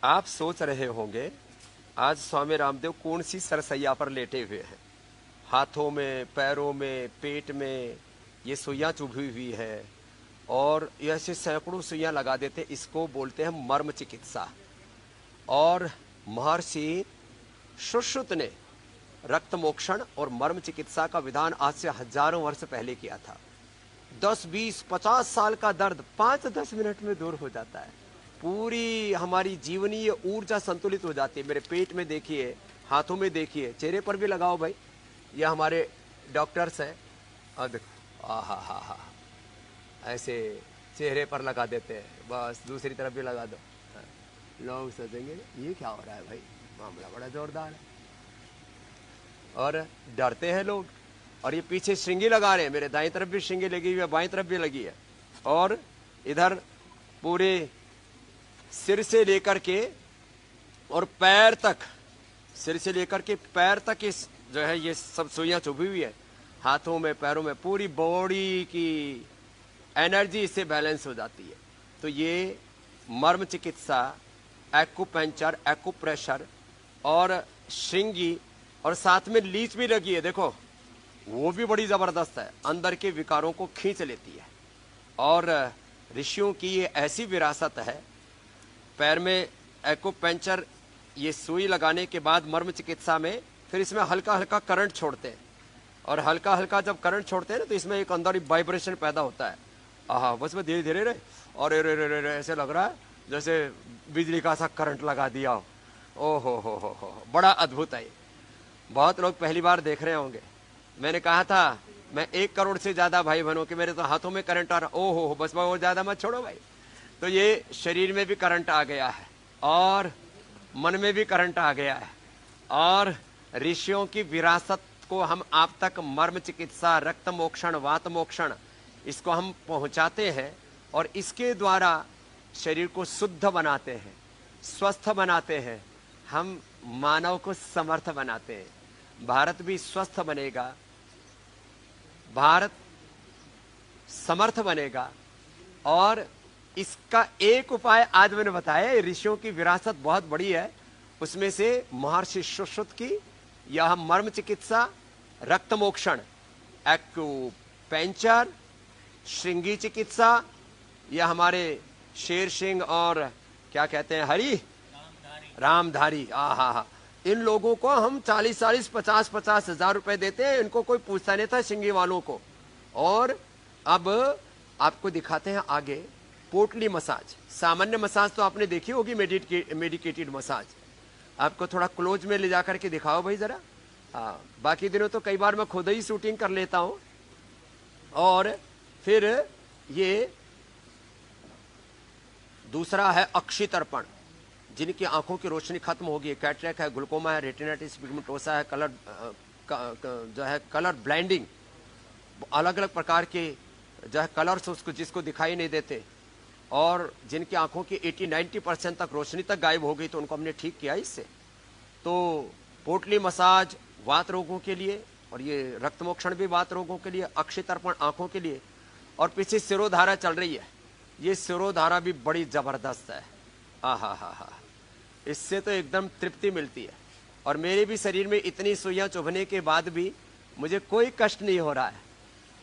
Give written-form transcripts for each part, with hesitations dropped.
आप सोच रहे होंगे आज स्वामी रामदेव कौन सी सरसैया पर लेटे हुए हैं। हाथों में, पैरों में, पेट में ये सुइयां चुभी हुई है और ऐसे सैकड़ों सुइयां लगा देते, इसको बोलते हैं मर्म चिकित्सा। और महर्षि सुश्रुत ने रक्त मोक्षण और मर्म चिकित्सा का विधान आज से हजारों वर्ष पहले किया था। 10, 20, 50 साल का दर्द 5-10 मिनट में दूर हो जाता है। पूरी हमारी जीवनीय ऊर्जा संतुलित हो जाती है। मेरे पेट में देखिए, हाथों में देखिए, चेहरे पर भी लगाओ भाई। ये हमारे डॉक्टर्स हैं और देखो, आहा हा हा, ऐसे चेहरे पर लगा देते हैं, बस दूसरी तरफ भी लगा दो। लोग सोचेंगे ये क्या हो रहा है भाई, मामला बड़ा जोरदार है। और डरते हैं लोग। और ये पीछे श्रृंगी लगा रहे हैं, मेरे दाईं तरफ भी श्रृंगी लगी हुई है, बाईं तरफ भी लगी है। और इधर पूरे सिर से लेकर के और पैर तक, सिर से लेकर के पैर तक इस जो है ये सब सुइयां चुभी हुई है। हाथों में, पैरों में, पूरी बॉडी की एनर्जी इससे बैलेंस हो जाती है। तो ये मर्म चिकित्सा, एक्यूपंक्चर, एक्यूप्रेशर और श्रृंगी और साथ में लीच भी लगी है, देखो वो भी बड़ी जबरदस्त है, अंदर के विकारों को खींच लेती है। और ऋषियों की ये ऐसी विरासत है। पैर में एक्यूपंक्चर, ये सुई लगाने के बाद मर्म चिकित्सा में फिर इसमें हल्का हल्का करंट छोड़ते हैं। और हल्का हल्का जब करंट छोड़ते हैं ना, तो इसमें एक अंदर वाइब्रेशन पैदा होता है। आहा, बस में धीरे धीरे और ऐसे लग रहा है जैसे बिजली का सा करंट लगा दिया हो। ओ हो, बड़ा अद्भुत है। बहुत लोग पहली बार देख रहे होंगे। मैंने कहा था मैं 1 करोड़ से ज्यादा भाई बहनों के मेरे तो हाथों में करंट आ रहा। ओ हो, बस और ज्यादा मत छोड़ो भाई। तो ये शरीर में भी करंट आ गया है और मन में भी करंट आ गया है। और ऋषियों की विरासत को हम आप तक मर्म चिकित्सा, रक्त मोक्षण, वात मोक्षण, इसको हम पहुंचाते हैं और इसके द्वारा शरीर को शुद्ध बनाते हैं, स्वस्थ बनाते हैं। हम मानव को समर्थ बनाते हैं। भारत भी स्वस्थ बनेगा, भारत समर्थ बनेगा। और इसका एक उपाय आज मैंने बताया। ऋषियों की विरासत बहुत बड़ी है, उसमें से महर्षि सुश्रुत की यह मर्म चिकित्सा, रक्त मोक्षण, एक्यूपंक्चर, श्रृंगी चिकित्सा, यह हमारे शेर सिंह और क्या कहते हैं, हरि रामधारी, आहा, इन लोगों को हम 40-40, 50-50 हजार रुपए देते हैं। इनको कोई पूछता नहीं था, सिंगी वालों को। और अब आपको दिखाते हैं आगे पोटली मसाज। सामान्य मसाज तो आपने देखी होगी, मेडिकेटेड मसाज। आपको थोड़ा क्लोज में ले जाकर के दिखाओ भाई जरा। हाँ, बाकी दिनों तो कई बार मैं खुद ही शूटिंग कर लेता हूं। और फिर ये दूसरा है अक्षि तर्पण। जिनकी आंखों की रोशनी खत्म होगी, कैटरेक्ट है, ग्लूकोमा है, रेटिनाइटिस पिगमेंटोसा है, जो है कलर ब्लाइंडिंग, अलग अलग प्रकार के जो है कलर्स उसको जिसको दिखाई नहीं देते, और जिनकी आंखों की 80-90% तक रोशनी तक गायब हो गई, तो उनको हमने ठीक किया इससे। तो पोटली मसाज वात रोगों के लिए, और ये रक्त मोक्षण भी वात रोगों के लिए, अक्षि तर्पण आंखों के लिए। और पीछे सिरोधारा चल रही है, ये सिरोधारा भी बड़ी जबरदस्त है। आहा, इससे तो एकदम तृप्ति मिलती है। और मेरे भी शरीर में इतनी सुइयां चुभने के बाद भी मुझे कोई कष्ट नहीं हो रहा है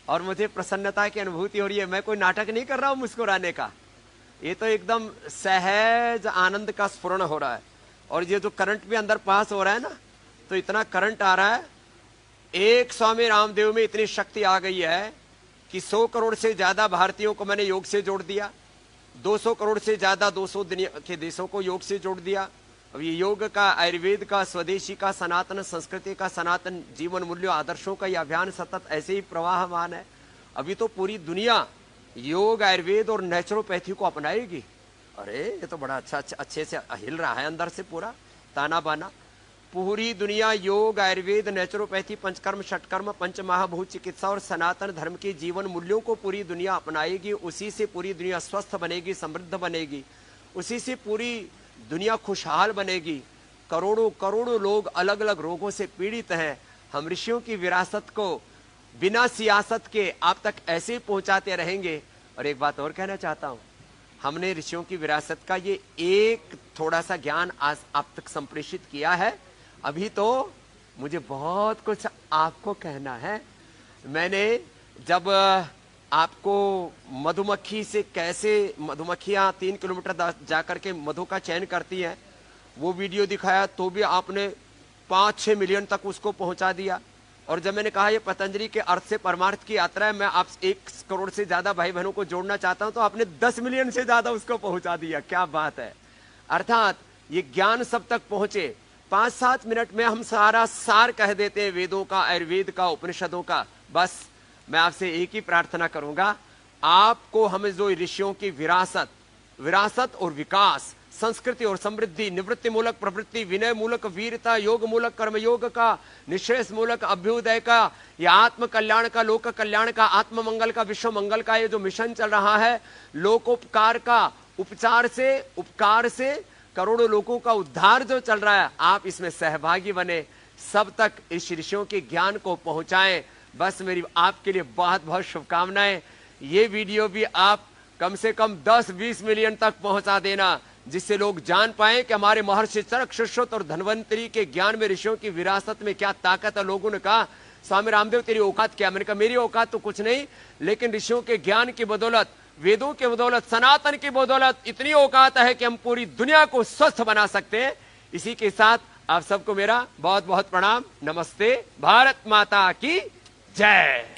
और मुझे प्रसन्नता की अनुभूति हो रही है। मैं कोई नाटक नहीं कर रहा हूं मुस्कुराने का, ये तो एकदम सहज आनंद का स्फुरण हो रहा है। और ये जो करंट भी अंदर पास हो रहा है ना, तो इतना करंट आ रहा है। एक स्वामी रामदेव में इतनी शक्ति आ गई है कि 100 करोड़ से ज्यादा भारतीयों को मैंने योग से जोड़ दिया। 200 करोड़ से ज्यादा 200 दुनिया के देशों को योग से जोड़ दिया। अब ये योग का, आयुर्वेद का, स्वदेशी का, सनातन संस्कृति का, सनातन जीवन मूल्यों आदर्शों का यह अभियान सतत ऐसे ही प्रवाहमान है। अभी तो पूरी दुनिया योग, आयुर्वेद और नेचुरोपैथी को अपनाएगी। अरे ये तो बड़ा अच्छे से हिल रहा है अंदर से पूरा ताना बाना। पूरी दुनिया योग, आयुर्वेद, नेचुरोपैथी, पंचकर्म, षटकर्म, पंचमहाभूत चिकित्सा और सनातन धर्म के जीवन मूल्यों को पूरी दुनिया अपनाएगी। उसी से पूरी दुनिया स्वस्थ बनेगी, समृद्ध बनेगी। उसी से पूरी दुनिया खुशहाल बनेगी। करोड़ों करोड़ों लोग अलग अलग रोगों से पीड़ित हैं। हम ऋषियों की विरासत को बिना सियासत के आप तक ऐसे ही पहुंचाते रहेंगे। और एक बात और कहना चाहता हूं, हमने ऋषियों की विरासत का ये एक थोड़ा सा ज्ञान आज आप तक संप्रेषित किया है। अभी तो मुझे बहुत कुछ आपको कहना है। मैंने जब आपको मधुमक्खी से कैसे मधुमक्खियां 3 किलोमीटर जाकर के मधु का चयन करती हैं वो वीडियो दिखाया, तो भी आपने 5-6 मिलियन तक उसको पहुंचा दिया। और जब मैंने कहा ये पतंजलि के अर्थ से परमार्थ की यात्रा है, मैं आप 1 करोड़ से ज्यादा भाई बहनों को जोड़ना चाहता हूं, तो आपने 10 मिलियन से ज्यादा उसको पहुंचा दिया। क्या बात है। अर्थात ये ज्ञान सब तक पहुंचे। 5-7 मिनट में हम सारा सार कह देते हैं, वेदों का, आयुर्वेद का, उपनिषदों का। बस मैं आपसे एक ही प्रार्थना करूंगा, आपको हमें जो ऋषियों की विरासत और विकास, संस्कृति और समृद्धि, निवृत्ति मूलक प्रवृत्ति, विनय मूलक वीरता, योग मूलक कर्मयोग का, निश्रेष मूलक अभ्युदय का, या आत्म कल्याण का, लोक कल्याण का, आत्म मंगल का, विश्व मंगल का ये जो मिशन चल रहा है, लोकोपकार का, उपकार से करोड़ों लोगों का उद्धार जो चल रहा है, आप इसमें सहभागी बने, सब तक इस ऋषियों के ज्ञान को पहुंचाएं। बस मेरी आपके लिए बहुत बहुत शुभकामनाएं। ये वीडियो भी आप कम से कम 10-20 मिलियन तक पहुंचा देना, जिससे लोग जान पाए कि हमारे महर्षि चरक, सुश्रुत और धन्वंतरी के ज्ञान में, ऋषियों की विरासत में क्या ताकत है। लोगों ने कहा स्वामी रामदेव तेरी औकात क्या। मैंने कहा मेरी औकात तो कुछ नहीं, लेकिन ऋषियों के ज्ञान की बदौलत, वेदों की बदौलत, सनातन की बदौलत इतनी औकात है कि हम पूरी दुनिया को स्वस्थ बना सकते हैं। इसी के साथ आप सबको मेरा बहुत बहुत प्रणाम। नमस्ते। भारत माता की जय।